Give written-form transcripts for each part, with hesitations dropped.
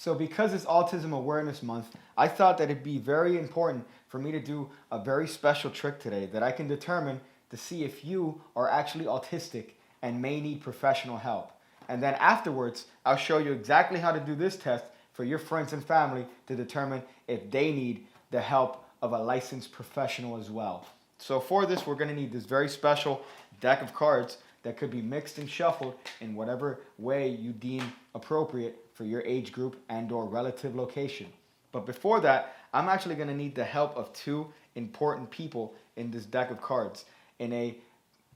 So because it's Autism Awareness Month, I thought that it'd be very important for me to do a very special trick today that I can determine to see if you are actually autistic and may need professional help. And then afterwards, I'll show you exactly how to do this test for your friends and family to determine if they need the help of a licensed professional as well. So for this, we're going to need this very special deck of cards that could be mixed and shuffled in whatever way you deem appropriate for your age group and or relative location. But before that, I'm actually going to need the help of two important people in this deck of cards. In a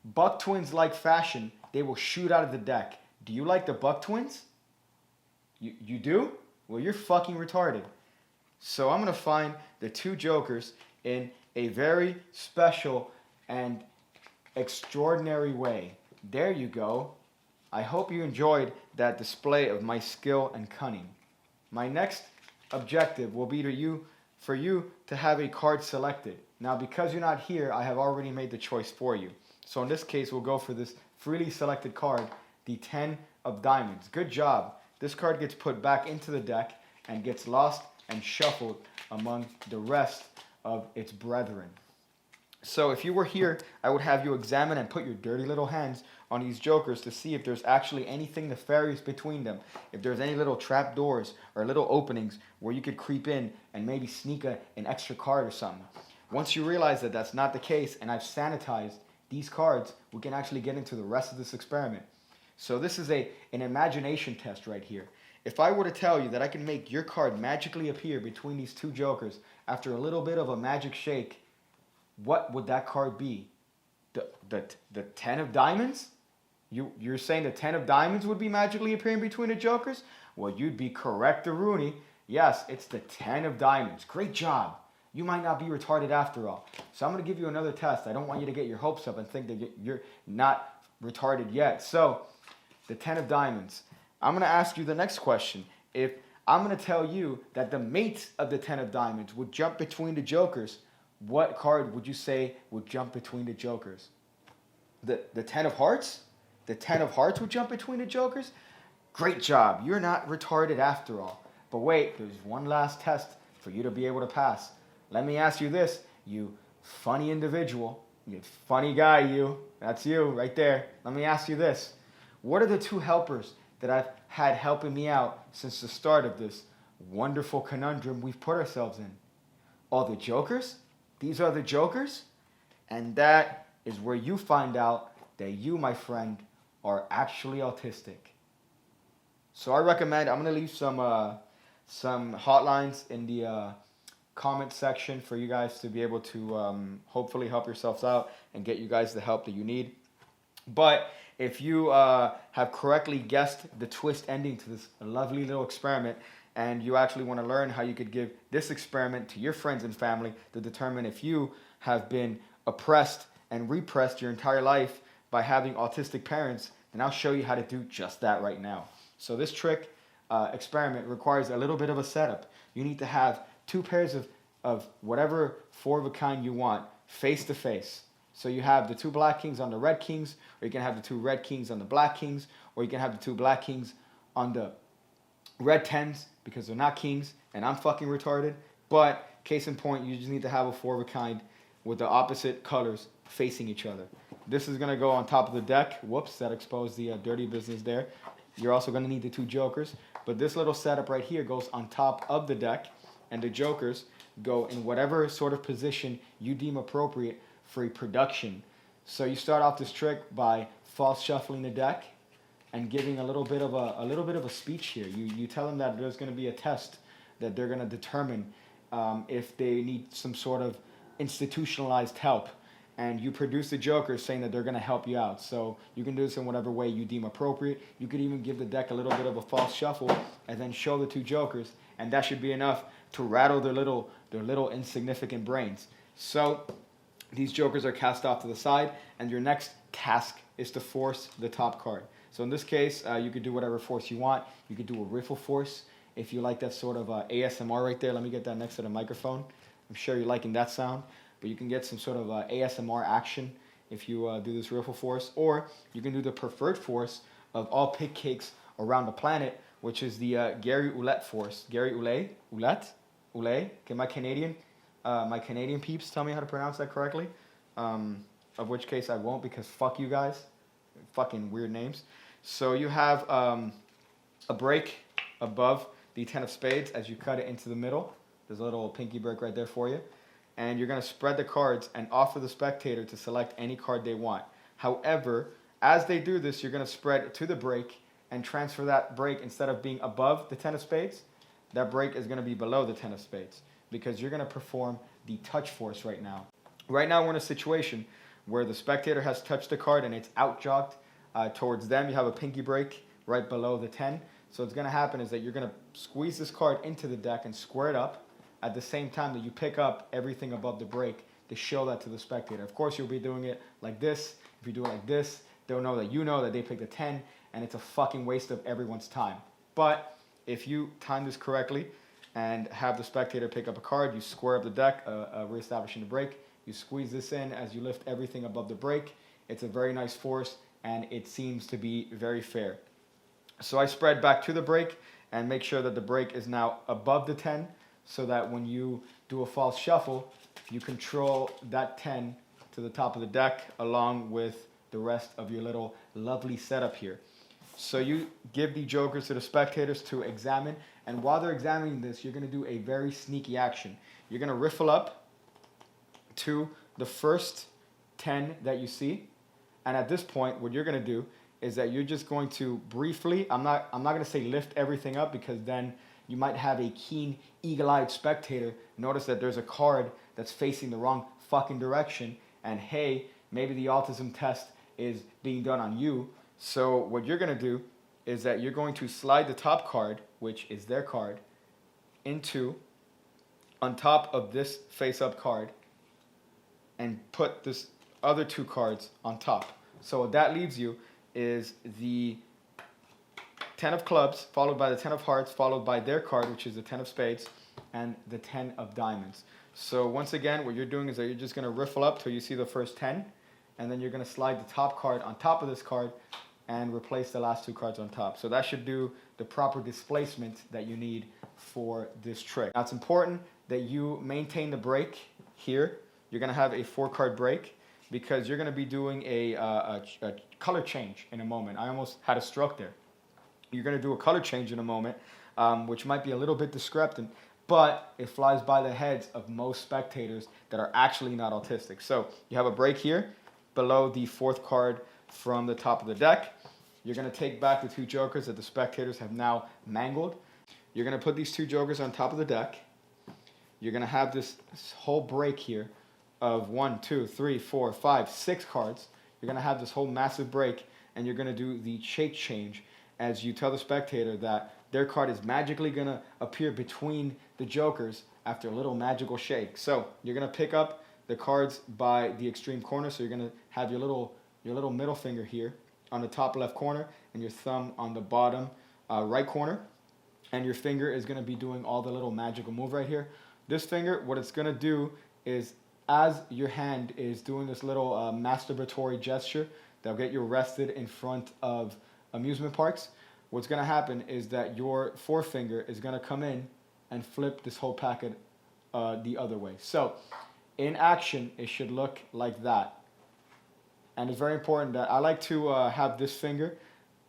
Buck Twins-like fashion, they will shoot out of the deck. Do you like the Buck Twins? You do? Well, you're fucking retarded. So I'm going to find the two jokers in a very special and extraordinary way. There you go. I hope you enjoyed that display of my skill and cunning. My next objective will be for you to have a card selected. Now, because you're not here, I have already made the choice for you. So in this case, we'll go for this freely selected card, the 10 of diamonds. Good job. This card gets put back into the deck and gets lost and shuffled among the rest of its brethren. So if you were here, I would have you examine and put your dirty little hands on these jokers to see if there's actually anything nefarious between them. If there's any little trap doors or little openings where you could creep in and maybe sneak an extra card or something. Once you realize that that's not the case and I've sanitized these cards, we can actually get into the rest of this experiment. So this is an imagination test right here. If I were to tell you that I can make your card magically appear between these two jokers after a little bit of a magic shake, what would that card be? The 10 of diamonds? You're saying the 10 of diamonds would be magically appearing between the jokers? Well, you'd be correct, Rooney. Yes, it's the 10 of diamonds. Great job. You might not be retarded after all. So I'm going to give you another test. I don't want you to get your hopes up and think that you're not retarded yet. So, the 10 of diamonds. I'm going to ask you the next question. If I'm going to tell you that the mate of the 10 of diamonds would jump between the jokers, what card would you say would jump between the jokers? The 10 of hearts? The 10 of hearts would jump between the jokers? Great job. You're not retarded after all. But wait, there's one last test for you to be able to pass. Let me ask you this, you funny individual, you funny guy, you. That's you right there. Let me ask you this. What are the two helpers that I've had helping me out since the start of this wonderful conundrum we've put ourselves in? All the jokers? These are the jokers? And that is where you find out that you, my friend, are actually autistic. So I recommend, I'm going to leave some hotlines in the comment section for you guys to be able to hopefully help yourselves out and get you guys the help that you need. But if you have correctly guessed the twist ending to this lovely little experiment, and you actually want to learn how you could give this experiment to your friends and family to determine if you have been oppressed and repressed your entire life by having autistic parents, then I'll show you how to do just that right now. So this trick experiment requires a little bit of a setup. You need to have two pairs of whatever four of a kind you want face to face. So you have the two black kings on the red kings, or you can have the two red kings on the black kings, or you can have the two black kings on the red tens, because they're not kings, and I'm fucking retarded. But case in point, you just need to have a four of a kind with the opposite colors facing each other. This is going to go on top of the deck. Whoops, that exposed the dirty business there. You're also going to need the two jokers. But this little setup right here goes on top of the deck, and the jokers go in whatever sort of position you deem appropriate for a production. So you start off this trick by false shuffling the deck and giving a little bit of a speech here. You tell them that there's going to be a test that they're going to determine if they need some sort of institutionalized help, and you produce the jokers saying that they're going to help you out. So you can do this in whatever way you deem appropriate. You could even give the deck a little bit of a false shuffle and then show the two jokers, and that should be enough to rattle their little insignificant brains. So these jokers are cast off to the side, and your next task is to force the top card. So in this case, you could do whatever force you want. You could do a riffle force if you like that sort of ASMR right there. Let me get that next to the microphone. I'm sure you're liking that sound. But you can get some sort of ASMR action if you do this riffle force. Or you can do the preferred force of all PigCakes around the planet, which is the Gary Ouellet force. Gary Ouellet. Okay, my Canadian peeps tell me how to pronounce that correctly. Of which case I won't, because fuck you guys. Fucking weird names. So you have a break above the 10 of spades as you cut it into the middle. There's a little pinky break right there for you. And you're going to spread the cards and offer the spectator to select any card they want. However, as they do this, you're going to spread to the break and transfer that break. Instead of being above the 10 of spades, that break is going to be below the 10 of spades, because you're going to perform the touch force right now. Right now we're in a situation where the spectator has touched the card and it's out-jogged towards them. You have a pinky break right below the 10. So what's going to happen is that you're going to squeeze this card into the deck and square it up at the same time that you pick up everything above the break to show that to the spectator. Of course, you'll be doing it like this. If you do it like this, they'll know that you know that they picked a 10, and it's a fucking waste of everyone's time. But if you time this correctly and have the spectator pick up a card, you square up the deck, reestablishing the break. You squeeze this in as you lift everything above the break. It's a very nice force, and it seems to be very fair. So I spread back to the break and make sure that the break is now above the 10, so that when you do a false shuffle, you control that 10 to the top of the deck along with the rest of your little lovely setup here. So you give the jokers to the spectators to examine, and while they're examining this, you're going to do a very sneaky action. You're going to riffle up to the first 10 that you see, and at this point, what you're going to do is that you're just going to briefly, I'm not going to say lift everything up, because then you might have a keen, eagle-eyed spectator notice that there's a card that's facing the wrong fucking direction, and hey, maybe the autism test is being done on you. So what you're going to do is that you're going to slide the top card, which is their card, on top of this face-up card, and put this other two cards on top. So what that leaves you is the 10 of clubs, followed by the 10 of hearts, followed by their card, which is the 10 of spades, and the 10 of diamonds. So once again, what you're doing is that you're just going to riffle up till you see the first 10, and then you're going to slide the top card on top of this card and replace the last two cards on top. So that should do the proper displacement that you need for this trick. Now it's important that you maintain the break here. You're going to have a 4-card break, because you're going to be doing a color change in a moment. I almost had a stroke there. You're going to do a color change in a moment, which might be a little bit discrepant, but it flies by the heads of most spectators that are actually not autistic. So you have a break here below the 4th card from the top of the deck. You're going to take back the 2 jokers that the spectators have now mangled. You're going to put these 2 jokers on top of the deck. You're going to have this whole break here of 1, 2, 3, 4, 5, 6 cards. You're going to have this whole massive break, and you're going to do the shake change as you tell the spectator that their card is magically going to appear between the jokers after a little magical shake. So you're going to pick up the cards by the extreme corner. So you're going to have your little middle finger here on the top left corner, and your thumb on the bottom right corner. And your finger is going to be doing all the little magical move right here. This finger, what it's going to do is, as your hand is doing this little masturbatory gesture that'll get you arrested in front of amusement parks, what's going to happen is that your forefinger is going to come in and flip this whole packet the other way. So in action, it should look like that. And it's very important that I like to have this finger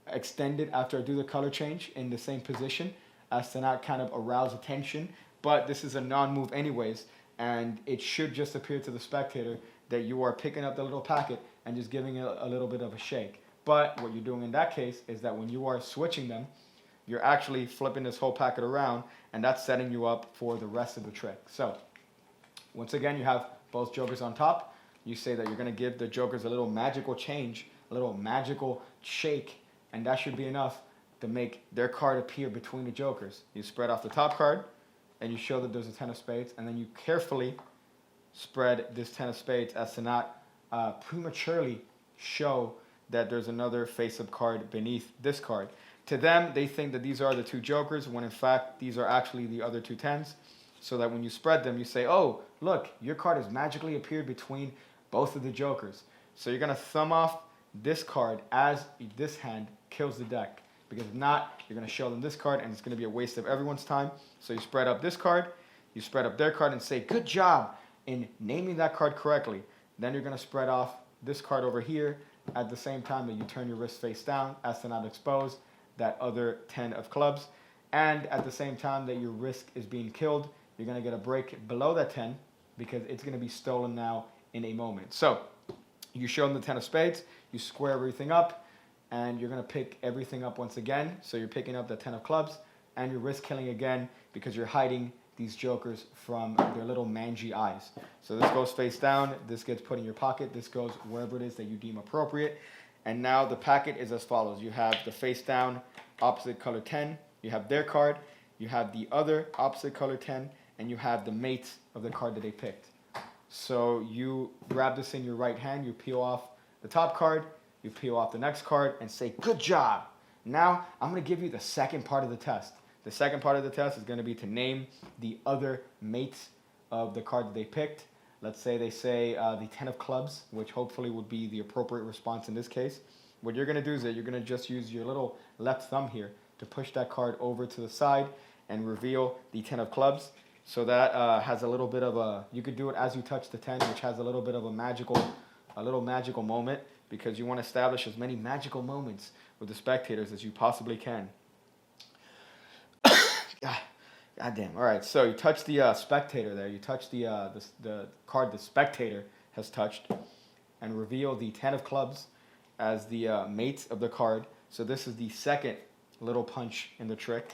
extended after I do the color change in the same position, as to not kind of arouse attention. But this is a non-move anyways, and it should just appear to the spectator that you are picking up the little packet and just giving it a little bit of a shake. But what you're doing in that case is that when you are switching them, you're actually flipping this whole packet around, and that's setting you up for the rest of the trick. So once again, you have both jokers on top. You say that you're going to give the jokers a little magical change, a little magical shake, and that should be enough to make their card appear between the jokers. You spread off the top card, and you show that there's a 10 of spades, and then you carefully spread this 10 of spades as to not prematurely show that there's another face-up card beneath this card. To them, they think that these are the 2 jokers, when in fact, these are actually the other 2 10s, so that when you spread them, you say, oh, look, your card has magically appeared between both of the jokers. So you're going to thumb off this card as this hand kills the deck. because if not, you're going to show them this card, and it's going to be a waste of everyone's time. So you spread up this card, you spread up their card, and say, good job in naming that card correctly. Then you're going to spread off this card over here at the same time that you turn your wrist face down as to not expose that other 10 of clubs. And at the same time that your wrist is being killed, you're going to get a break below that 10 because it's going to be stolen now in a moment. So you show them the 10 of spades, you square everything up, and you're going to pick everything up once again. So you're picking up the 10 of clubs, and you're risk killing again because you're hiding these jokers from their little mangy eyes. So this goes face down, this gets put in your pocket, this goes wherever it is that you deem appropriate. And now the packet is as follows. You have the face down opposite color 10, you have their card, you have the other opposite color 10, and you have the mate of the card that they picked. So you grab this in your right hand, you peel off the top card, you peel off the next card, and say, good job. Now I'm going to give you the second part of the test. The second part of the test is going to be to name the other mates of the card that they picked. Let's say they say the 10 of clubs, which hopefully would be the appropriate response in this case. What you're going to do is that you're going to just use your little left thumb here to push that card over to the side and reveal the 10 of clubs. So that has a little bit of a, you could do it as you touch the 10, which has a little bit of a little magical moment, because you want to establish as many magical moments with the spectators as you possibly can. God damn. All right, so you touch the spectator there. You touch the card the spectator has touched and reveal the 10 of clubs as the mate of the card. So this is the second little punch in the trick.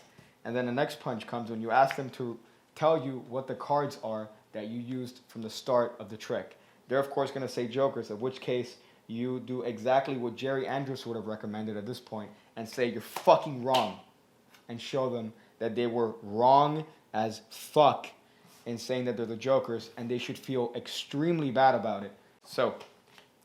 And then the next punch comes when you ask them to tell you what the cards are that you used from the start of the trick. They're, of course, going to say jokers, in which case you do exactly what Jerry Andrews would have recommended at this point and say, you're fucking wrong, and show them that they were wrong as fuck in saying that they're the jokers, and they should feel extremely bad about it. So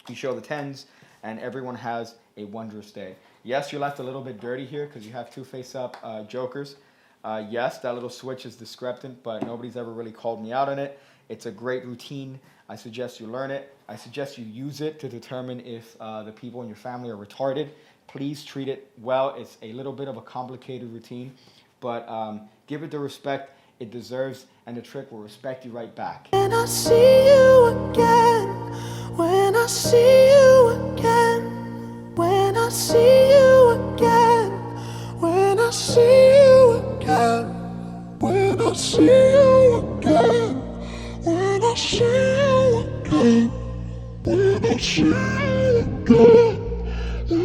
you show the 10s, and everyone has a wondrous day. Yes, you're left a little bit dirty here because you have two face-up jokers. Yes, that little switch is discrepant, but nobody's ever really called me out on it. It's a great routine. I suggest you learn it. I suggest you use it to determine if the people in your family are retarded. Please treat it well. It's a little bit of a complicated routine, but give it the respect it deserves, and the trick will respect you right back. When I see you again, when I see you again, when I see you again, when I see you again, when I see you again, when I see you again, when I see you again.